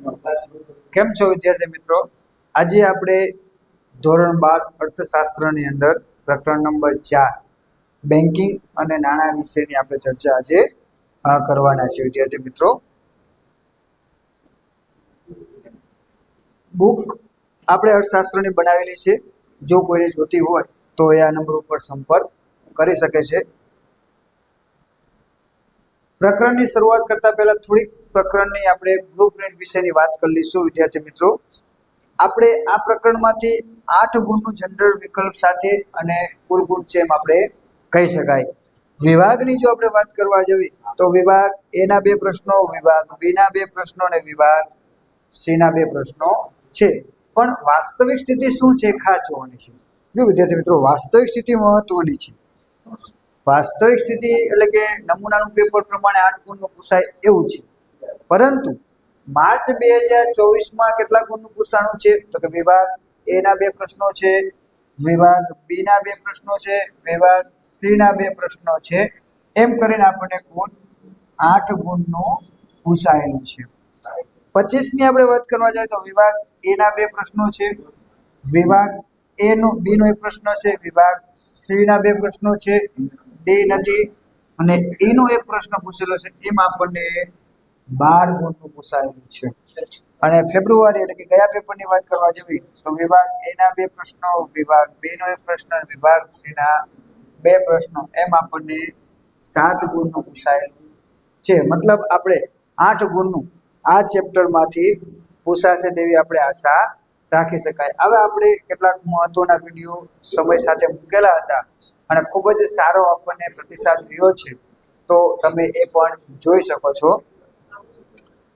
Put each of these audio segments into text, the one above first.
કેમ છો વિદ્યાર્થી મિત્રો? આજે આપણે ધોરણ 12 અર્થશાસ્ત્રની અંદર પ્રકરણ નંબર 4 બેન્કિંગ અને નાણાં વિશેની આપણે ચર્ચા આજે કરવાના છે વિદ્યાર્થી મિત્રો. બુક આપણે અર્થશાસ્ત્રની બનાવેલી છે. જો કોઈને જોતી હોય તો એ આ નંબર ઉપર સંપર્ક કરી શકે છે. પ્રકરણની શરૂઆત કરતા પહેલા થોડીક પ્રકરણની આપણે બ્લુપ્રિન્ટ વિશેની વાત કરી લઈશું વિદ્યાર્થી મિત્રો. આપણે આ પ્રકરણમાંથી 8 ગુણનું જનરલ વિકલ્પ સાથે અને કુલ ગુણ છે એમ આપણે કહી શકાય. વિભાગની જો આપણે વાત કરવા જઈએ તો વિભાગ એ ના 2 પ્રશ્નો, વિભાગ બી ના 2 પ્રશ્નો અને વિભાગ સી ના 2 પ્રશ્નો છે. પણ વાસ્તવિક સ્થિતિ શું છે ખાસ જોવાની છે. જો વિદ્યાર્થી મિત્રો, વાસ્તવિક સ્થિતિ મહત્વની છે. વાસ્તવિક સ્થિતિ એટલે કે નમૂનાનું પેપર પ્રમાણે 8 ગુણનું પૂછાય એવું છે. પરંતુ માર્ચ 2024માં કેટલા ગુણનું પૂછાણું છે? તો કે વિભાગ એ ના 2 પ્રશ્નો છે, વિભાગ બી ના 2 પ્રશ્નો છે, વિભાગ સી ના 2 પ્રશ્નો છે. એમ કરીને આપણને કુલ 8 ગુણનું પૂછાયેલું છે. 25ની આપણે વાત કરવા જાય તો વિભાગ એ ના 2 પ્રશ્નો છે, વિભાગ એ નો બી નો 1 પ્રશ્ન છે, વિભાગ સી ના 2 પ્રશ્નો છે, ડી નથી અને ઈ નો 1 પ્રશ્ન પૂછેલો છે. એમાં આપણને 12 ગુણનું પૂછાયેલું છે. અને ફેબ્રુઆરી એટલે કે ગયા પેપરની વાત કરવા જઈએ તો વિભાગ એ ના 2 પ્રશ્નો, વિભાગ બી નો 1 પ્રશ્ન, વિભાગ સી ના 2 પ્રશ્નો એમ આપણને 7 ગુણનું પૂછાયેલું છે. મતલબ આપણે 8 ગુણનું આ ચેપ્ટરમાંથી પૂછાશે તેવી આપણે આશા રાખી શકાય. હવે આપણે કેટલાક મહત્વના વિડીયો સમય સાથે મૂકેલા હતા અને ખૂબ જ સારો આપણને પ્રતિસાદ રહ્યો છે, તો તમે એ પણ જોઈ શકો છો.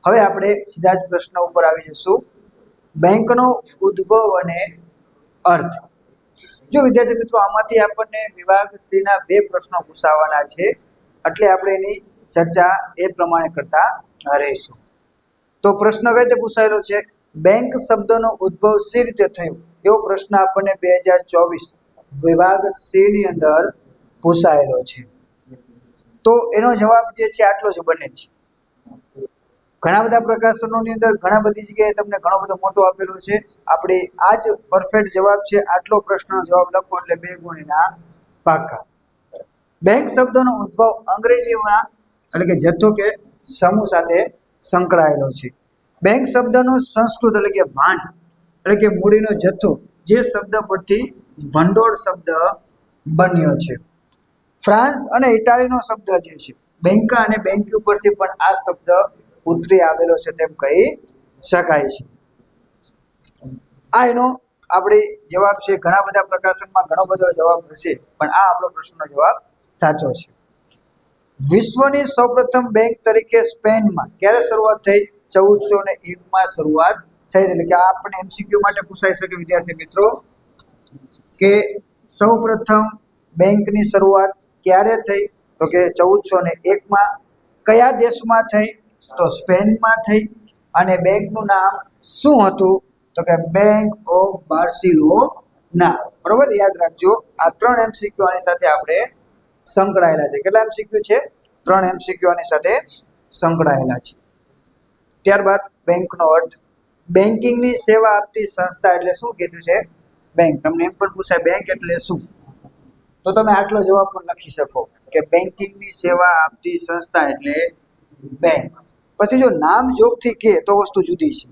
હવે આપણે સીધા જ પ્રશ્ન ઉપર આવી જઈશું. બેંકનો ઉદ્ભવ અને અર્થ. જો વિદ્યાર્થી મિત્રો, આમાંથી આપણને વિભાગ સી ના 2 પ્રશ્નો પૂછાવાના છે, એટલે આપણે એની ચર્ચા એ પ્રમાણે કરતા રહીશું. તો પ્રશ્ન કઈ રીતે પૂછાયેલો છે? બેંક શબ્દનો ઉદ્ભવ સી રીતે થયો? એવો પ્રશ્ન આપણને 2024 વિભાગ સી ની અંદર પૂછાયેલો છે. તો એનો જવાબ જે છે આટલો જ બને છે. ઘણા બધા પ્રકાશનોની અંદર ઘણા બધી જગ્યાએ તમને ઘણો બધો મોટો આપેલો છે. આપણે આ જ પરફેક્ટ જવાબ છે. આટલો પ્રશ્નનો જવાબ લખો એટલે 2 ગુણ એના પાકા. બેંક શબ્દનો ઉદ્ભવ અંગ્રેજીમાં એટલે કે જથ્થો કે સમૂહ સાથે સંકળાયેલો છે. બેંક શબ્દનો સંસ્કૃત એટલે કે ભાંડ એટલે કે મૂડીનો જથ્થો, જે શબ્દ પરથી ભંડોળ શબ્દ બન્યો છે. ફ્રાન્સ અને ઇટાલીનો શબ્દ જે છે બેંકા અને બેંકી ઉપરથી પણ આ શબ્દ ઉતરી આવેલો છે તેમ કહી શકાય છે. આ એનો આપણે જવાબ છે. ઘણા બધા પ્રકાશનમાં ઘણો બધો જવાબ હશે, પણ આ આપણો પ્રશ્નનો જવાબ સાચો છે. વિશ્વની સૌપ્રથમ બેંક તરીકે સ્પેનમાં ક્યારે શરૂઆત થઈ? 1401માં શરૂઆત થઈ. એટલે કે આ આપણને એમસીક્યુ માટે પૂછાઈ શકે વિદ્યાર્થી મિત્રો કે સૌપ્રથમ બેંકની શરૂઆત ક્યારે થઈ? તો કે 1401માં. કયા દેશમાં થઈ? તો સ્પેનમાં થઈ. અને બેંકનું નામ શું હતું? તો કે બેંક ઓફ બાર્સિલોના. બરોબર, યાદ રાખજો. આ 3 એમસીક્યુ આની સાથે આપણે સંકળાયેલા છે. કેટલા એમસીક્યુ છે? 3 એમસીક્યુ આની સાથે સંકળાયેલા છે. ત્યારબાદ બેંકનો અર્થ. બેન્કિંગની સેવા આપતી સંસ્થા એટલે શું કીધું છે? બેંક. તમને એમ પણ પૂછાય બેંક એટલે શું, તો તમે આટલો જવાબ પણ લખી શકો કે બેન્કિંગની સેવા આપતી સંસ્થા એટલે બેંક. પછી જો નામ જોગથી કે તો વસ્તુ જુદી છે.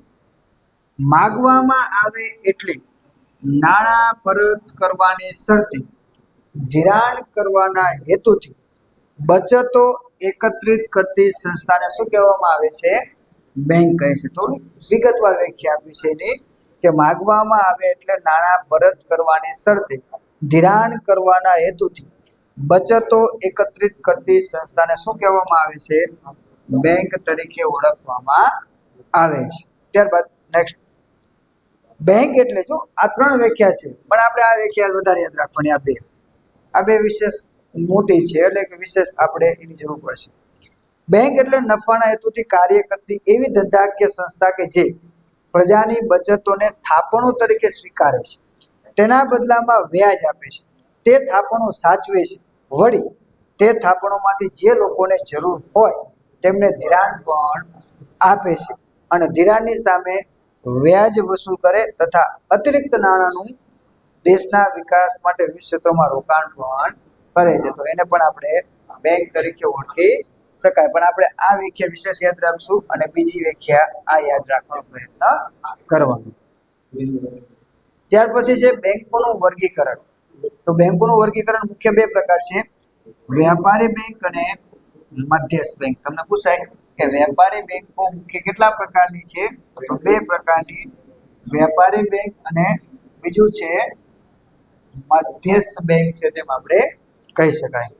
માગવામાં આવે એટલે નાણાં પરત કરવાની શરતે, ધિરાણ કરવાના હેતુથી બચતો એકત્રિત કરતી સંસ્થાને શું કહેવામાં આવે છે? બેંક કહે છે. થોડી વિગતવાર વ્યાખ્યા આપી છે એની કે માગવામાં આવે એટલે નાણાં પરત કરવાની શરતે, ધિરાણ કરવાના હેતુથી બચતો એકત્રિત કરતી સંસ્થાને શું કહેવામાં આવે છે? બેંક તરીકે ઓળખવામાં આવે છે. ત્યારબાદ નેક્સ્ટ, બેંક એટલે જો આ 3 વ્યાખ્યા છે, પણ આપણે આ વ્યાખ્યા વધારે યાદ રાખવાની. આ બે વિશેષ મોટી છે એટલે કે વિશેષ આપણે એની જરૂર પડશે. બેંક એટલે નફાના હેતુથી કાર્ય કરતી એવી ધંધાકીય સંસ્થા કે જે પ્રજાની બચતોને થાપણો તરીકે સ્વીકારે છે, તેના બદલામાં વ્યાજ આપે છે, તે થાપણો સાચવે છે, વળી તે થાપણોમાંથી જે લોકોને જરૂર હોય તેમને ધિરાણ પણ આપે છે. અને ધિરાણની સામે વ્યાજ વસૂલ કરે તથા અતિરિક્ત નાણાંનું દેશના વિકાસ માટે વિવિધ ક્ષેત્રોમાં રોકાણ પણ કરે છે. તો એને પણ આપણે બેંક તરીકે ઓળખી શકાય. પણ આપણે આ વ્યાખ્યા વિશેષ યાદ રાખશું અને બીજી વ્યાખ્યા આ યાદ રાખવાનો પ્રયત્ન કરવાનો. ત્યાર પછી છે બેંકોનું વર્ગીકરણ. તો બેંકોનું વર્ગીકરણ મુખ્ય બે પ્રકાર છે, વ્યાપારી બેંક અને મધ્યસ્થ બેંક. તમને પૂછાય કે વેપારી બેંકો મુખ્ય કેટલા પ્રકારની છે? તો બે પ્રકારની, વેપારી બેંક અને બીજું છે મધ્યસ્થ બેંક છે, તેમ આપણે કહી શકાય.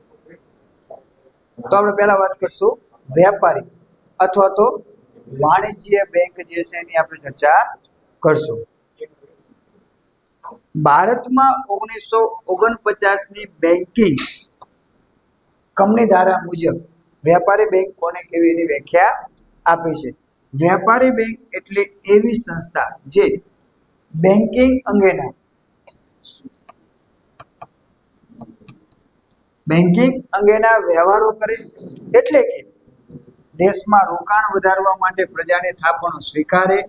તો આપણે પહેલા વાત કરશું વ્યાપારી અથવા તો વાણિજ્ય બેંક જે છે એની આપણે ચર્ચા કરશું. ભારતમાં 1949 ની બેન્કિંગ કંપની ધારા મુજબ વ્યાપારી બેંક કોને કેવી એની વ્યાખ્યા આપી છે. વ્યાપારી બેંક એટલે એવી સંસ્થા જે બેન્કિંગ અંગેના વ્યવહારો કરે, એટલે કે દેશમાં રોકાણ વધારવા માટે પ્રજાની થાપણો સ્વીકારે,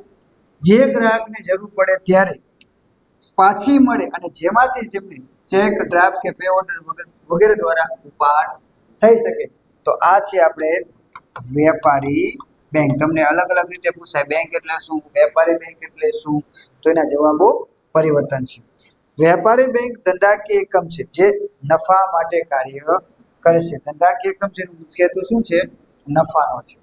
જે ગ્રાહકને જરૂર પડે ત્યારે પાછી મળે અને જેમાંથી તેમને ચેક, ડ્રાફ્ટ કે પે ઓર્ડર વગેરે દ્વારા ઉપાડ થઈ શકે. તો આ છે આપણે વેપારી બેંક. તમને અલગ અલગ રીતે પૂછાય બેંક એટલે શું, વેપારી બેંક એટલે શું, તો એના જવાબો પરિવર્તન છે. વેપારી બેંક ધંધાકીય એકમ છે જે નફા માટે કાર્ય કરે છે. ધંધાકીય એકમ છે, મુખ્ય હેતુ શું છે? નફાનો છે.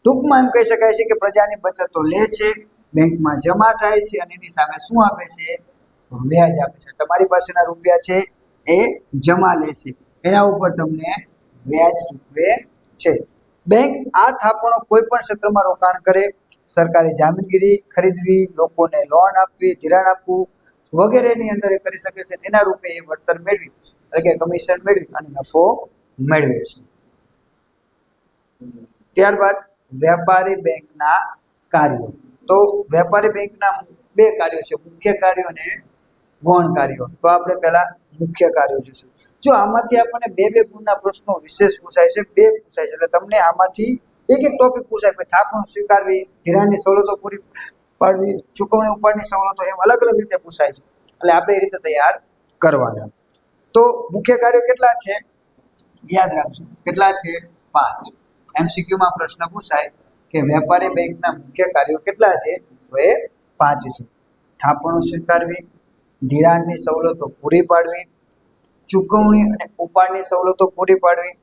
ટૂંકમાં એમ કહી શકાય છે કે પ્રજાની બચતો લે છે, બેંકમાં જમા થાય છે અને એની સામે શું આપે છે? વ્યાજ આપે છે. તમારી પાસેના રૂપિયા છે એ જમા લે છે, એના ઉપર તમને વ્યાજ ચૂકવે છે. બેંક આ થાપણો કોઈ પણ ક્ષેત્રમાં રોકાણ કરે, સરકારી જામીનગીરી ખરીદવી, લોકોને લોન આપવી, ધિરાણ આપવું વગેરેની અંદર એ કરી શકે છે. એના રૂપે એ વળતર મેળવી, એટલે કે કમિશન મેળવી અને નફો મેળવે છે. ત્યારબાદ વેપારી બેંકના કાર્યો. તો વેપારી બેંકના બે કાર્યો છે, મુખ્ય કાર્યો અને ગૌણ કાર્યો. તો આપણે પહેલા મુખ્ય કાર્યો જોઈશું. જો આમાંથી આપણને બે ગુણના પ્રશ્નો વિશેષ પૂછાય છે, બે પૂછાય છે, એટલે તમને આમાંથી એક ટોપિક પૂછાય કે થાપણો સ્વીકારવી, ધિરાણની સવલતો પૂરી પાડવી, ચૂકવણી ઉપાડની સવલતો, એમ અલગ અલગ રીતે પૂછાય છે, એટલે આપણે એ રીતે તૈયાર કરવાના. તો મુખ્ય કાર્યો કેટલા છે? યાદ રાખજો કેટલા છે? 5. એમસીક્યુમાં પ્રશ્ન પૂછાય કે વેપારી બેંકના મુખ્ય કાર્યો કેટલા છે? તો એ 5 છે. થાપણો સ્વીકારવી, ધિરાણની સવલતો પૂરી પાડવી, ચૂકવણી અને ઉપાડની સવલતો પૂરી પાડવી,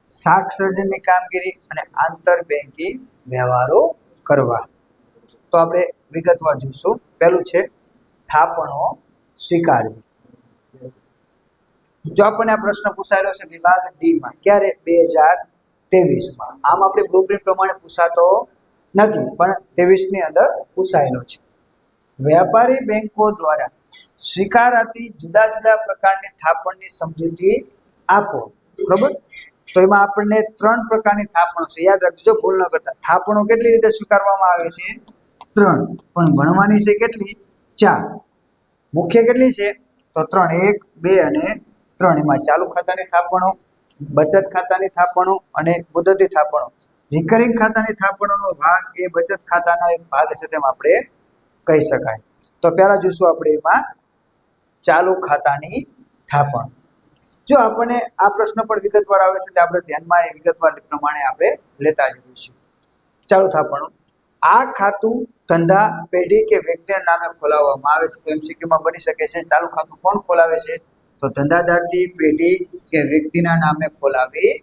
શાખ સર્જનની કામગીરી અને આંતર બેંકિંગ વ્યવહારો કરવા. તો આપણે વિગતવાર જોઈશું. પહેલું છે થાપણો સ્વીકારવી. જો આપણને આ પ્રશ્ન પૂછાયેલો છે વિભાગ ડી માં, ક્યારે? 2023 માં. આમ આપણે બ્લુપ્રિન્ટ પ્રમાણે પૂછાતો નથી, પણ 23 ની અંદર પૂછાયેલો છે. વ્યાપારી બેંકો દ્વારા સ્વીકારાતી જુદા જુદા પ્રકારની થાપણની સમજૂતી આપો. બરોબર? તો એમાં આપણને 3 પ્રકારની થાપણો છે, યાદ રાખજો, ભૂલ ન કરતા. થાપણો કેટલી રીતે સ્વીકારવામાં આવે છે? 3. પણ ભણવાની છે કેટલી? 4. મુખ્ય કેટલી છે? તો 3. 1, 2 અને 3. એમાં ચાલુ ખાતાની થાપણો, બચત ખાતાની થાપણો અને મુદતી થાપણો. રિકરિંગ ખાતાની થાપણોનો ભાગ એ બચત ખાતાનો એક ભાગ છે, તેમ આપણે કહી શકાય. તો પહેલા જોઈશું આપણે એમાં ચાલુ ખાતાની થાપણ. જો આપણને આ પ્રશ્ન પર વિગતવાર આવે છે એટલે આપણે ધ્યાનમાં એ વિગતવાર પ્રમાણે આપણે લેતા જઈએ છીએ. ચાલુ થાપણો. આ ખાતું ધંધા, પેઢી કે વ્યક્તિના નામે ખોલાવવામાં આવે છે. તો એમસીક્યુમાં બની શકે છે ચાલુ ખાતું કોણ ખોલાવે છે? તો ધંધાદારથી, પેઢી કે વ્યક્તિના નામે ખોલાવી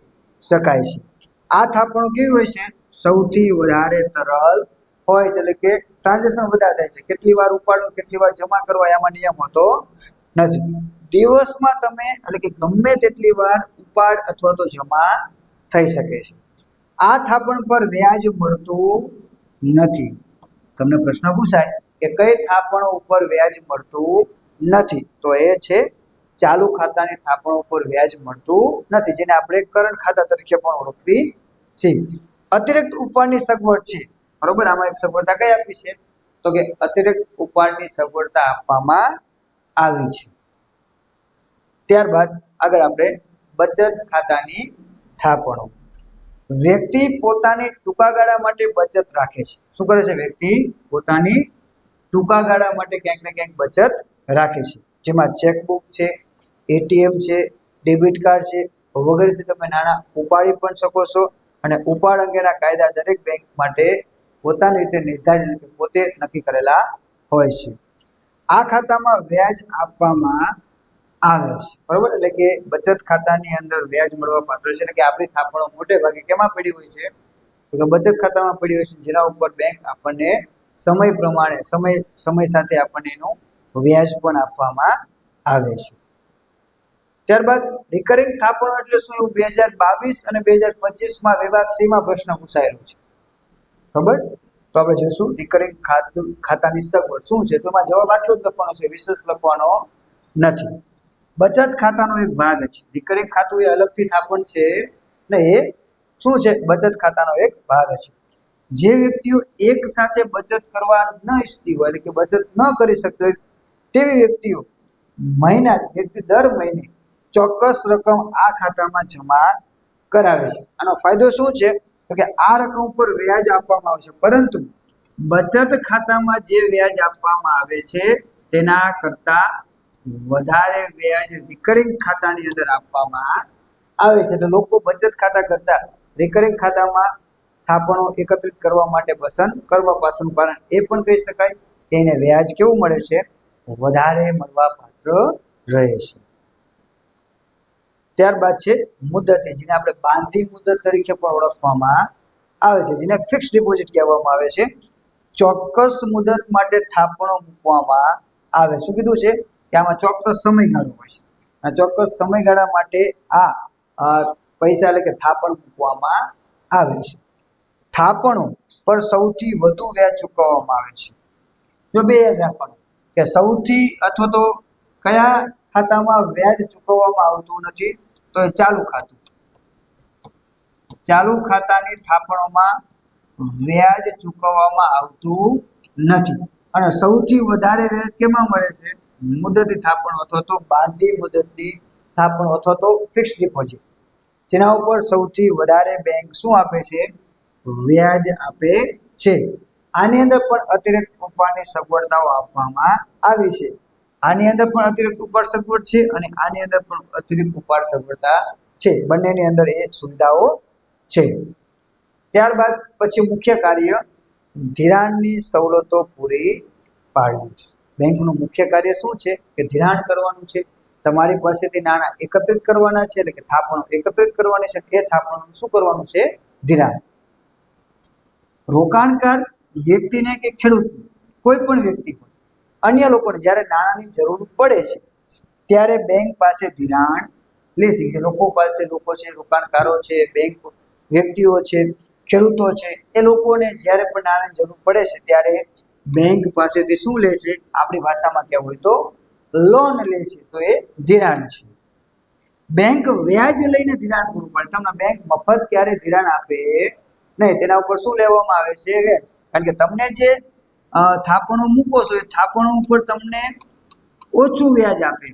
શકાય છે. આ થાપણો કેવી હોય છે? સૌથી વધારે તરલ હોય છે, એટલે કે ટ્રાન્ઝેક્શન વધારે થાય છે. કેટલી વાર ઉપાડો, કેટલી વાર જમા કરવા, એમાં નિયમ હોતો નથી. દિવસમાં તમે એટલે કે ગમે તેટલી વાર ઉપાડ અથવા તો જમા થઈ શકે છે. આ થાપણ પર વ્યાજ મળતું નથી. તમને પ્રશ્ન પૂછાય કે કઈ થાપણો ઉપર વ્યાજ મળતું નથી? તો એ છે ચાલુ ખાતાની થાપણો ઉપર વ્યાજ મળતું નથી, જેને આપણે કરંટ ખાતા તરીકે પણ ઓળખવી છે. અતિરિક્ત ઉપાડની સગવડ છે, બરોબર? આમાં એક સગવડતા કઈ આપી છે? તો કે અતિરિક્ત ઉપાડની સગવડતા આપવામાં આવી છે. ત્યારબાદ આગળ આપણે બચત ખાતાની થાપણો. વ્યક્તિ પોતાની ટૂંકા ગાળા માટે બચત રાખે છે. શું કરે છે? વ્યક્તિ પોતાની ટૂંકા ગાળા માટે ક્યાંક ને ક્યાંક બચત રાખે છે, જેમાં ચેકબુક છે, એટીએમ છે, ડેબિટ કાર્ડ છે વગેરેથી તમે નાણાં ઉપાડી પણ શકો છો. અને ઉપાડ અંગેના કાયદા દરેક બેંક માટે પોતાની રીતે નિર્ધારિત પોતે નક્કી કરેલા હોય છે. આ ખાતામાં વ્યાજ આપવામાં આવે છે, બરોબર. એટલે કે બચત ખાતાની અંદર વ્યાજ મળવા પાત્ર છે. એટલે કે આપણી થાપણો મોટે ભાગે કેમાં પડી હોય છે? તો કે બચત ખાતામાં પડી હોય છે, જેના ઉપર બેંક આપણને સમય પ્રમાણે સમય સાથે આપણને એનું વ્યાજ પણ આપવામાં આવે છે. ત્યારબાદ રિકરિંગ થાપણો એટલે શું? એવું 2022 અને 2025 વિભાગ સીમાં પ્રશ્ન પૂછાયેલો છે, ખબર છે? તો આપણે જોઈશું રિકરિંગ ખાતાની સગવડ શું છે. તો એમાં જવાબ આટલો જ લખવાનો છે, વિશેષ લખવાનો નથી. બચત ખાતાનો એક ભાગ છે. રિકરિંગ ખાતું એ અલગથી થાપણ છે ને, એ શું છે? બચત ખાતાનો એક ભાગ છે. જે વ્યક્તિઓ એક સાથે બચત કરવા ન ઈચ્છતી હોય, એટલે કે બચત ન કરી શકતી હોય તેવી વ્યક્તિઓ વ્યક્તિ દર મહિને ચોક્કસ રકમ આ ખાતામાં જમા કરાવે છે. આનો ફાયદો શું છે? તો કે આ રકમ ઉપર વ્યાજ આપવામાં આવે છે, પરંતુ બચત ખાતામાં જે વ્યાજ આપવામાં આવે છે તેના કરતા વધારે વ્યાજ રિકરિંગ ખાતાની અંદર આપવામાં આવે છે. તો લોકો બચત ખાતા કરતા રિકરિંગ ખાતામાં થાપણો એકત્રિત કરવા માટે પસંદ કરવા પાછળનું કારણ એ પણ કહી શકાય કે એને વ્યાજ કેવું મળે છે? વધારે મળવા પાત્ર રહે છે. ત્યારબાદ છે મુદતી, જેને આપણે બાંધી મુદત તરીકે પણ ઓળખવામાં આવે છે, જેને ફિક્સ ડિપોઝિટ કહેવામાં આવે છે. ચોક્કસ મુદત માટે થાપણો મૂકવામાં આવે. શું કીધું છે? કે આમાં ચોક્કસ સમયગાળો હોય છે. આ ચોક્કસ સમયગાળા માટે આ પૈસા એટલે કે થાપણ મૂકવામાં આવે છે. થાપણો પર સૌથી વધુ વ્યાજ ચૂકવવામાં આવે છે. જો બે યાદ રાખવાનું કે સૌથી અથવા તો કયા ખાતામાં વ્યાજ ચૂકવવામાં આવતું નથી? તો એ ચાલુ ખાતું. ચાલુ ખાતાની થાપણોમાં વ્યાજ ચૂકવવામાં આવતું નથી. અને સૌથી વધારે વ્યાજ કેમાં મળે છે? મુદતી થાપણો અથવા તો બાંધી મુદતની થાપણો અથવા તો ફિક્સ ડિપોઝિટ, જેના ઉપર સૌથી વધારે બેંક શું આપે છે? વ્યાજ આપે છે. આની અંદર પણ અતિરિક્ત ઉપાડની સગવડતાઓ આપવામાં આવી છે. આની અંદર પણ અતિરિક્ત ઉપાડ સગવડ છે અને આની અંદર પણ અતિરિક્ત ઉપાડ સગવડતા છે. બંનેની અંદર એ સુવિધાઓ છે. ત્યારબાદ પછી મુખ્ય કાર્ય ધિરાણની સવલતો પૂરી પાડવી. બેંકનું મુખ્ય કાર્ય શું છે? કે ધિરાણ કરવાનું છે. તમારી પાસેથી નાણાં એકત્રિત કરવાના છે, એટલે કે થાપણો એકત્રિત કરવાની છે. એ થાપણો શું કરવાનું છે? ધિરાણ. રોકાણકાર વ્યક્તિને કે ખેડૂત કોઈ પણ વ્યક્તિ હોય, અન્ય લોકોને જ્યારે નાણાંની જરૂર પડે છે ત્યારે બેંક પાસે ધિરાણ લે છે. જે લોકો પાસે લોકો છે, રોકાણકારો છે, બેંક વ્યક્તિઓ છે, ખેડૂતો છે, એ લોકોને જ્યારે પણ નાણાંની જરૂર પડે છે ત્યારે બેંક પાસેથી શું લે છે? આપણી ભાષામાં કહેવું હોય તો લોન લે છે. તો એ ધિરાણ છે. બેંક વ્યાજ લઈને ધિરાણ પૂરું પાડે. તમને બેંક મફત ક્યારે ધિરાણ આપે નહીં. તેના ઉપર શું લેવામાં આવે છે? વ્યાજ. કારણ કે તમને જે થાપણો મૂકો છો એ થાપણો ઉપર તમને ઓછું વ્યાજ આપે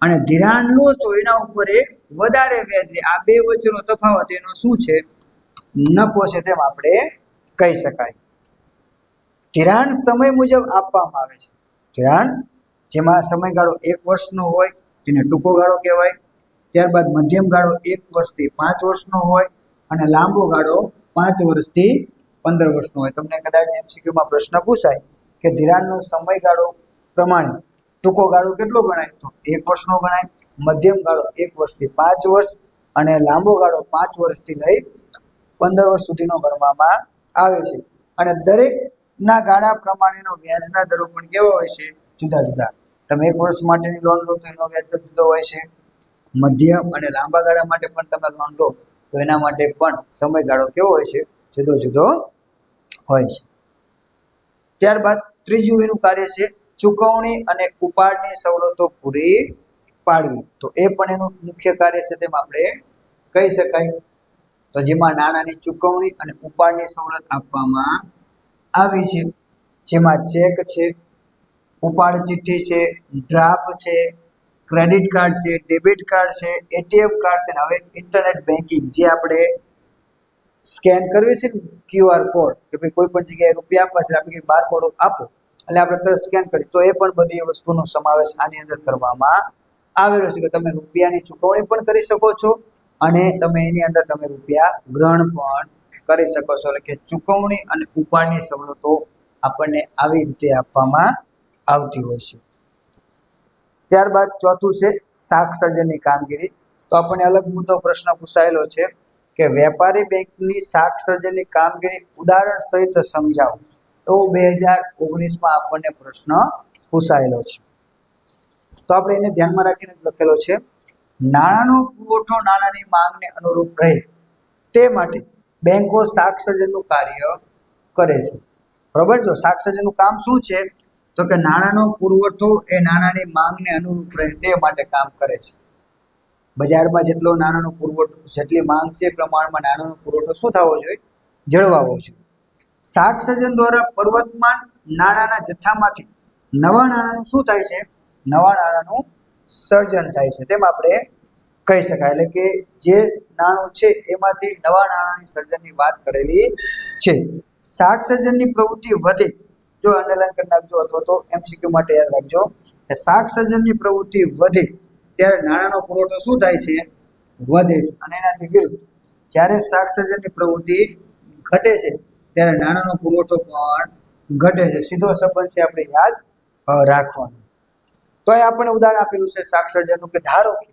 અને ધિરાણ લો છો એના ઉપર એક વધારે વ્યાજ લે. આ બે વચ્ચેનો તફાવત એનો શું છે? નફો છે, તેમ આપણે કહી શકાય. ધિરાણ સમય મુજબ આપવામાં આવે છે. ધિરાણ જેમાં સમયગાળો 1 વર્ષનો હોય તેને ટૂંકો ગાળો કહેવાય. ત્યારબાદ મધ્યમ ગાળો 1 વર્ષથી 5 વર્ષનો હોય અને લાંબો ગાળો 5 વર્ષથી 15 વર્ષનો હોય. તમને કદાચ એમસીક્યુમાં પ્રશ્ન પૂછાય કે ધિરાણનો સમયગાળો પ્રમાણે ટૂંકો ગાળો કેટલો ગણાય? તો 1 વર્ષનો ગણાય. મધ્યમ ગાળો 1 વર્ષથી 5 વર્ષ અને લાંબો ગાળો 5 વર્ષથી લઈ 15 વર્ષ સુધીનો ગણવામાં આવે છે. અને દરેકના ગાળા પ્રમાણેનો વ્યાજના દરો પણ કેવા હોય છે? જુદા જુદા. તમે 1 વર્ષ માટેની લોન લો તો એનો વ્યાજ દર જુદો હોય છે. મધ્યમ અને લાંબા ગાળા માટે પણ તમે લોન લો તો એના માટે પણ સમયગાળો કેવો હોય છે? જુદો જુદો હોય છે. ત્યારબાદ ત્રીજું એનું કાર્ય છે ચૂકવણી અને ઉપાડની સવલતો પૂરી પાડવી. તો એ પણ એનું મુખ્ય કાર્ય છે, તેમ આપણે કહી શકાય. તો જેમાં નાણાંની ચૂકવણી અને ઉપાડની સવલત આપવામાં આવી છે, જેમાં ચેક છે, ઉપાડ ચિઠ્ઠી છે, ડ્રાફ્ટ છે, ક્રેડિટ કાર્ડ છે, ડેબિટ કાર્ડ છે, એટીએમ કાર્ડ છે, અને હવે ઇન્ટરનેટ બેન્કિંગ જે આપણે સ્કેન કરવી છે ને QR કોડ કે ભાઈ કોઈ પણ જગ્યાએ રૂપિયા આપવા છે આપણે બાર કોડ આપો એટલે આપણે તરત સ્કેન કરી તો એ પણ બધી વસ્તુનો સમાવેશ આની અંદર કરવામાં આવેલો છે કે તમે રૂપિયાની ચૂકવણી પણ કરી શકો છો અને તમે એની અંદર તમે રૂપિયા ગ્રહણ પણ કરી શકો છો એટલે કે ચૂકવણી અને ઉપાડની સવલતો આપણને આવી રીતે આપવામાં આવતી હોય છે. ત્યારબાદ ચોથું છે શાખ સર્જનની કામગીરી. તો આપણને અલગ મુદ્દો પ્રશ્ન પૂછાયેલો છે કે વેપારી બેંકની શાખ સર્જનની કામગીરી ઉદાહરણ સહિત સમજાવો. તો 2019માં આપણને પ્રશ્ન પૂછાયેલો છે. તો આપણે એને ધ્યાનમાં રાખીને લખેલો છે નાણાંનો પુરવઠો નાણાંની માંગને અનુરૂપ રહે તે માટે બેંકો શાખ સર્જનનું કાર્ય કરે છે. બરોબર. જો શાખ સર્જનનું કામ શું છે તો કે નાણાંનો પુરવઠો એ નાણાંની માંગને અનુરૂપ રહે તે માટે કામ કરે છે. બજારમાં જેટલો નાણાંનો પુરવઠો જેટલી માંગ છે એ પ્રમાણમાં નાણાંનો પુરવઠો શું થવો જોઈએ? જળવાવો જોઈએ. શાખ સર્જન દ્વારા પ્રવર્તમાન નાણાંના જથ્થામાંથી નવા નાણાંનું શું થાય છે? નવા નાણાંનું સર્જન થાય છે તેમ આપણે કહી શકાય. એટલે કે જે નાણું છે એમાંથી નવા નાણાંની સર્જનની વાત કરેલી છે. શાખ સર્જનની પ્રવૃત્તિ વધે, જો અંડરલાઈન કરી નાખજો અથવા તો MCQ માટે યાદ રાખજો કે શાખ સર્જનની પ્રવૃત્તિ વધે ત્યારે નાણાંનો પુરવઠો શું થાય છે? વધે છે. અને એનાથી વિરુદ્ધ જ્યારે શાખ સર્જનની પ્રવૃત્તિ ઘટે છે ત્યારે નાણાંનો પુરવઠો પણ ઘટે છે. સીધો સંબંધ છે આપણે યાદ રાખવાનો. તો અહીં આપણને ઉદાહરણ આપેલું છે શાખ સર્જનનું કે ધારો કે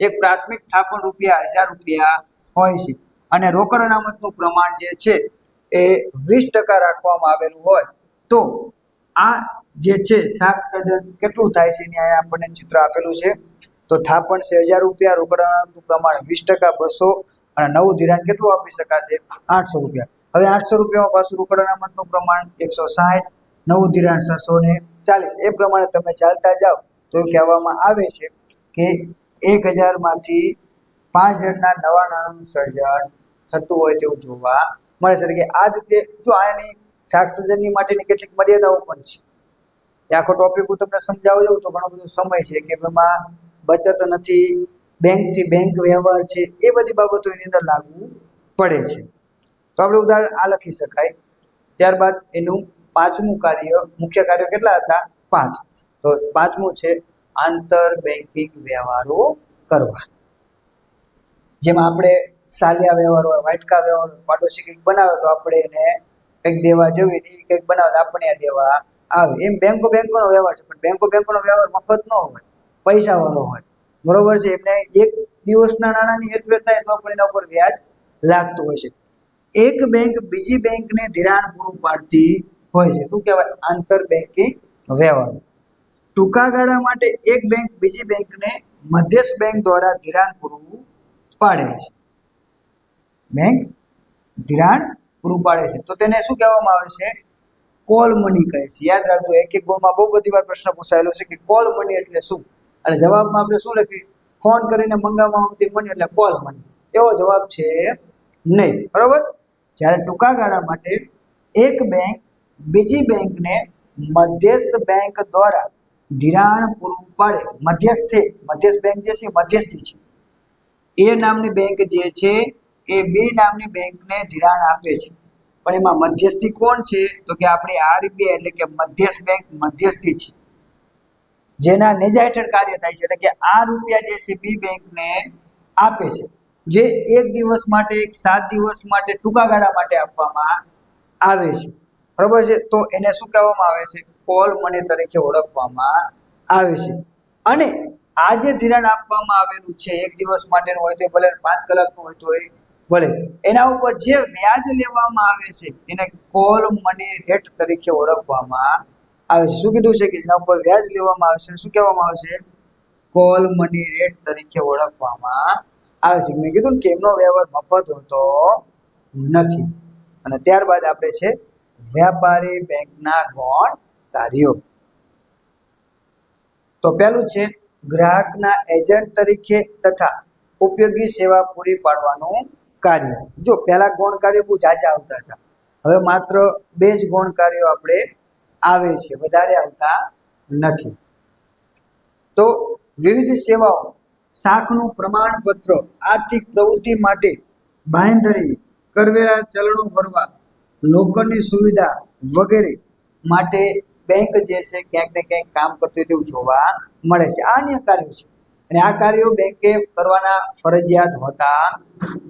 એક પ્રાથમિક થાપણ રૂપિયા 1000 હોય છે અને રોકડ અનામતનું પ્રમાણ જે છે એ 20% રાખવામાં આવેલું હોય તો આ જે છે શાખ સર્જન કેટલું થાય છે એની અહીંયા આપણને ચિત્ર આપેલું છે. તો થાપણ છે 1000 રોકડ અનામતનું પ્રમાણ 20%, 200 અને નવું ધિરાણ કેટલું આપી શકાશે? 800 રૂપિયા. હવે 800 રૂપિયામાં પાછું રોકડ અનામતનું પ્રમાણ 160, નવું ધિરાણ 640. એ પ્રમાણે તમે ચાલતા જાઓ તો કહેવામાં આવે છે કે 1000 માંથી 5000ના નવા નાણાંનું સર્જન થતું હોય તેવું જોવા મળે છે. કે આ રીતે જો આની શાખ સર્જનની માટેની કેટલીક મર્યાદાઓ પણ છે. એ આખો ટોપિક હું તમને સમજાવવા જાઉં તો ઘણો બધો સમય છે કે એમાં બચત નથી, બેંકથી બેંક વ્યવહાર છે, એ બધી બાબતો એની અંદર લાગુ પડે છે. તો આપણે ઉદાહરણ આ લખી શકાય. ત્યારબાદ એનું પાંચમું કાર્ય, મુખ્ય કાર્યો કેટલા હતા? 5. તો પાંચમું છે આંતર બેંકિંગ વ્યવહારો કરવા. જેમાં આપણે સાલિયા વ્યવહાર હોય, વાટકા વ્યવહાર હોય, પાડોશી કંઈક બનાવે તો આપણે એને કંઈક દેવા જવી, કંઈક બનાવે તો આપણે દેવા આવે. એમ બેંકોનો વ્યવહાર છે પણ બેંકોનો વ્યવહાર મફત ન હોય, પૈસાવાળો હોય. બરોબર છે. એમને એક દિવસના નાણાંની હેરફેર થાય તો પણ એના ઉપર વ્યાજ લાગતું હોય છે. એક બેંક બીજી બેંકને ધિરાણ પૂરું પાડતી હોય છે. શું કહેવાય? આંતર બેંકિંગ વ્યવહાર. ટૂંકા ગાળા માટે એક બેંક બીજી બેંકને મધ્યસ્થ બેંક દ્વારા ધિરાણ પૂરું પાડે છે. બેંક ધિરાણ પૂરું પાડે છે તો તેને શું કહેવામાં આવે છે? કોલ મની કહે છે. યાદ રાખજો, એક ગુણમાં બહુ બધી વાર પ્રશ્ન પૂછાયેલો છે કે કોલ મની એટલે શું? અને જવાબમાં આપણે શું લખી? ફોન કરીને મંગાવવામાં આવતી મની એટલે કોલ મની. એવો જવાબ છે નહીં. બરોબર. જ્યારે ટૂંકા ગાળા માટે એક બેંક બીજી બેંકને મધ્યસ્થ બેંક દ્વારા ધિરાણ પૂરું પાડે. મધ્યસ્થ બેંક જે છે મધ્યસ્થી છે. એ નામની બેંક જે છે એ બી નામની બેંકને ધિરાણ આપે છે. પણ એમાં મધ્યસ્થી કોણ છે? તો કે આપણી RBI એટલે કે મધ્યસ્થ બેંક મધ્યસ્થી છે જેના નેજા હેઠળ કાર્ય થાય છે. એટલે કે આ રૂપિયા જે છે બી બેંકને આપે છે જે એક દિવસ માટે, 7 દિવસ માટે, ટૂંકા ગાળા માટે આપવામાં આવે છે. બરોબર છે. તો એને શું કહેવામાં આવે છે? કોલ મની તરીકે ઓળખવામાં આવે છે. અને આ જે ધિરાણ આપવામાં આવેલું છે એક દિવસ માટેનું હોય તો ભલે 5 કલાકનું હોય તો ભલે, એના ઉપર જે વ્યાજ લેવામાં આવે છે એને કોલ મની રેટ તરીકે ઓળખવામાં આવે છે. શું કીધું છે કે જેના ઉપર વ્યાજ લેવામાં આવે છે શું કહેવામાં આવે છે? કોલ મની રેટ તરીકે ઓળખવામાં આવે છે. મેં કીધું કે એમનો વ્યવહાર મફત હોતો નથી. અને ત્યારબાદ આપણે છે વ્યાપારી બેંકના ગૌણ કાર્યો. તો પહેલું છે ગ્રાહકના એજન્ટ તરીકે તથા ઉપયોગી સેવા પૂરી પાડવાનું કાર્ય. જો પહેલા ગૌણ કાર્યો બહુ ઝાઝા આવતા હતા, હવે માત્ર 2 જ ગૌણ કાર્યો આપણે આવે છે, વધારે આવતા નથી. તો વિવિધ સેવાઓ, શાખનું પ્રમાણપત્ર, આર્થિક પ્રવૃત્તિ માટે બાંહેધરી, કરવેરા ચલણો ભરવા, લોકરની સુવિધા વગેરે માટે બેંક જે છે ક્યાંક ને ક્યાંક કામ કરતું તેવું જોવા મળે છે. આ અન્ય કાર્યો છે અને આ કાર્યો બેંકે કરવાના ફરજિયાત હોતા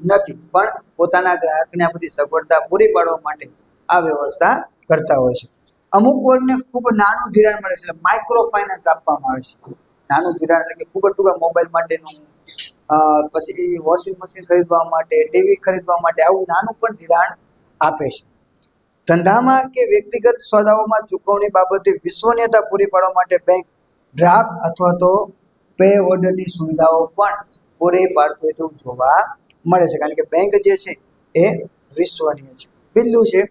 નથી, પણ પોતાના ગ્રાહકને આ બધી સગવડતા પૂરી પાડવા માટે આ વ્યવસ્થા કરતા હોય છે. અમુક વર્ગને ખૂબ નાનું ધિરાણ મળે છે, એટલે માઇક્રો ફાઇનાન્સ આપવામાં આવે છે. નાનું ધિરાણ એટલે કે ખૂબ જ ટૂંકા મોબાઈલ માટેનું, પછી વોશિંગ મશીન ખરીદવા માટે, ટીવી ખરીદવા માટે આવું નાનું પણ ધિરાણ આપે છે. ધંધામાં કે વ્યક્તિગત સોદાઓમાં ચૂકવણી બાબતે વિશ્વસનીયતા પૂરી પાડવા માટે બેંક ડ્રાફ્ટ અથવા તો પે ઓર્ડરની સુવિધાઓ પણ પૂરી પાડતું હોય તેવું જોવા મળે છે, કારણ કે બેંક જે છે એ વિશ્વનીય છે. બીજું છે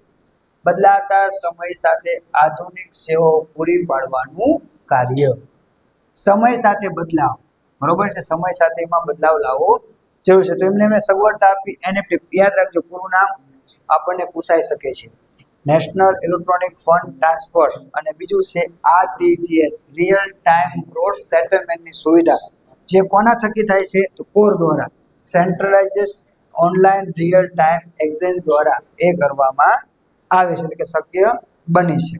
બદલાતા સમય સાથે આધુનિક સેવાઓ પૂરી પાડવાનું કાર્ય. સમય સાથે બદલાવ, બરોબર છે, સમય સાથે એમાં બદલાવ લાવવો જરૂર છે. તો એમને મેં સગવડતા આપી. એનએફટી યાદ રાખજો, પૂરું નામ આપણને પૂછાઈ શકે છે, નેશનલ ઇલેક્ટ્રોનિક ફંડ ટ્રાન્સફર. અને બીજું છે આરટીજીએસ, રિયલ ટાઈમ ગ્રોસ સેટલમેન્ટની સુવિધા, જે કોના થકી થાય છે તો કોર દ્વારા, સેન્ટ્રલાઇઝેશ ઓનલાઈન રિયલ ટાઈમ એક્સચેન્જ દ્વારા એ કરવામાં આવે છે, એટલે કે શક્ય બની છે.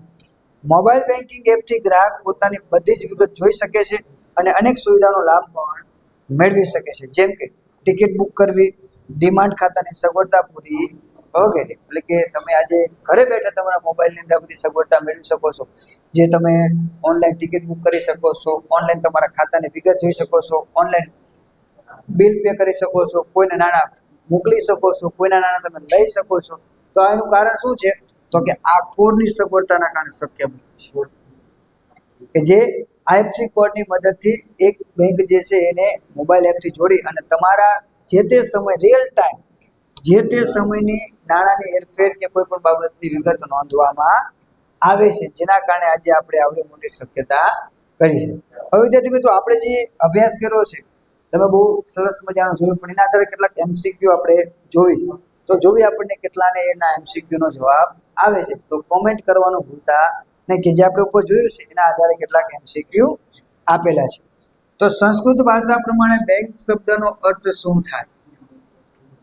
મોબાઈલ બેન્કિંગ એપથી ગ્રાહક પોતાની બધી જ વિગત જોઈ શકે છે અને અનેક સુવિધાનો લાભ પણ મેળવી શકે છે, જેમ કે ટિકિટ બુક કરવી, ડિમાન્ડ ખાતાની સગવડતા પૂરી વગેરે. એટલે કે તમે આજે ઘરે બેઠા તમારા મોબાઈલની અંદર બધી સગવડતા મેળવી શકો છો, જે તમે ઓનલાઈન ટિકિટ બુક કરી શકો છો, ઓનલાઈન તમારા ખાતાની વિગત જોઈ શકો છો, ઓનલાઈન બિલ પે કરી શકો છો, કોઈને નાણાં મોકલી શકો છો, કોઈના નાણાં તમે લઈ શકો છો. તો આનું કારણ શું છે તો કે આ કોરની સગવડતાના કારણે શક્ય બન્યું છે, કે જે આઈએફસી કોડની મદદથી એક બેંક જે છે એને મોબાઈલ એપથી જોડી અને તમારા જે તે સમય રિયલ ટાઈમ જે તે સમયની નાણાંની હેરફેર કે કોઈ પણ બાબતની વિગત નોંધવામાં આવે છે, જેના કારણે આજે આપણે આવડી મોટી શક્યતા કરી છે. હવે વિદ્યાર્થી મિત્રો, આપણે જે અભ્યાસ કર્યો છે તમે બહુ સરસ મજાનું જોયું, પણ એના આધારે કેટલાક એમસીક્યુ આપણે જોઈ આપણને કેટલાને એના એમસીક્યુ નો જવાબ આવે છે. તો કોમેન્ટ કરવાનું ભૂલતા નહીં, કે જે આપણે ઉપર જોયું છે એના આધારે કેટલાક એમસીક્યુ આપેલા છે. તો સંસ્કૃત ભાષા પ્રમાણે બેંક શબ્દનો અર્થ શું થાય?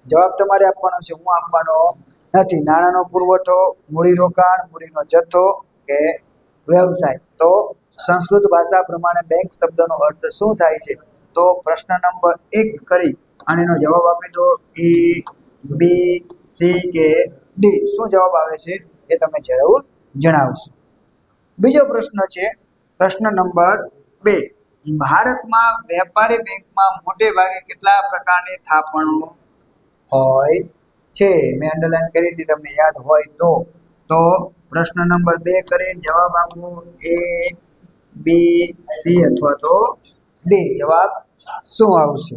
જવાબ તમારે આપવાનો છે, હું આપવાનો નથી. નાણાંનો પુરવઠો, મૂડીરોકાણ, મૂડીનો જથ્થો કે વ્યવસાય. તો સંસ્કૃત ભાષા પ્રમાણે બેંક શબ્દનો અર્થ શું થાય છે? તો પ્રશ્ન નંબર 1 કરી અને એનો જવાબ આપી દો. એ, બી, સી કે ડી. શું જવાબ આવે છે એ તમે જરૂર જણાવશો. બીજો પ્રશ્ન છે પ્રશ્ન નંબર 2. ભારતમાં વેપારી બેંકમાં મોટે ભાગે કેટલા પ્રકારની થાપણો હોય છે? મેં અંડરલાઈન કરી હતી, તમને યાદ હોય તો પ્રશ્ન નંબર 2 કરીને જવાબ આપો. એ, બી, સી અથવા તો ડી. જવાબ શું આવશે?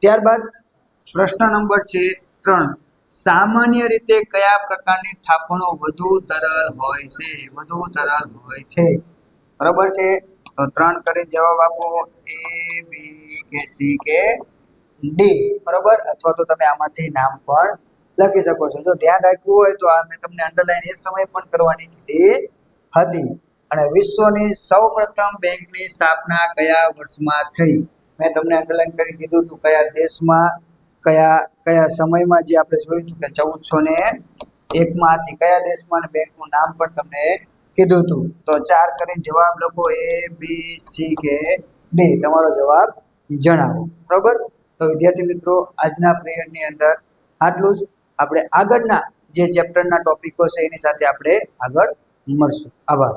ત્યારબાદ પ્રશ્ન નંબર છે 3. સામાન્ય રીતે કયા પ્રકારની થાપણો વધુ તરલ હોય છે? વધુ તરલ હોય છે, બરાબર છે. તો 3 કરીને જવાબ આપો. એ, બી કે સી કે ડી, બરાબર. અથવા તો તમે આમાંથી નામ પણ લખી શકો છો. જો ધ્યાન રાખ્યું હોય તો આ મેં તમને અંડરલાઈન એ સમય પણ કરવાની કીધી હતી. અને વિશ્વની સૌપ્રથમ બેંકની સ્થાપના કયા વર્ષમાં થઈ? મેં તમને અંડરલાઈન કરી કીધું હતું કયા દેશમાં, કયા સમયમાં, જે આપણે જોયું હતું કે 1401 માં હતી. કયા દેશમાં અને બેંકનું નામ પણ તમને કીધું હતું. તો 4 કરીને જવાબ લખો. એ, બી, સી કે ડી. તમારો જવાબ જણાવો, બરોબર. તો વિદ્યાર્થી મિત્રો, આજના પીરિયડની અંદર આટલું જ. આપણે આગળના જે ચેપ્ટરના ટોપિકો છે એની સાથે આપણે આગળ મળશું. આભાર.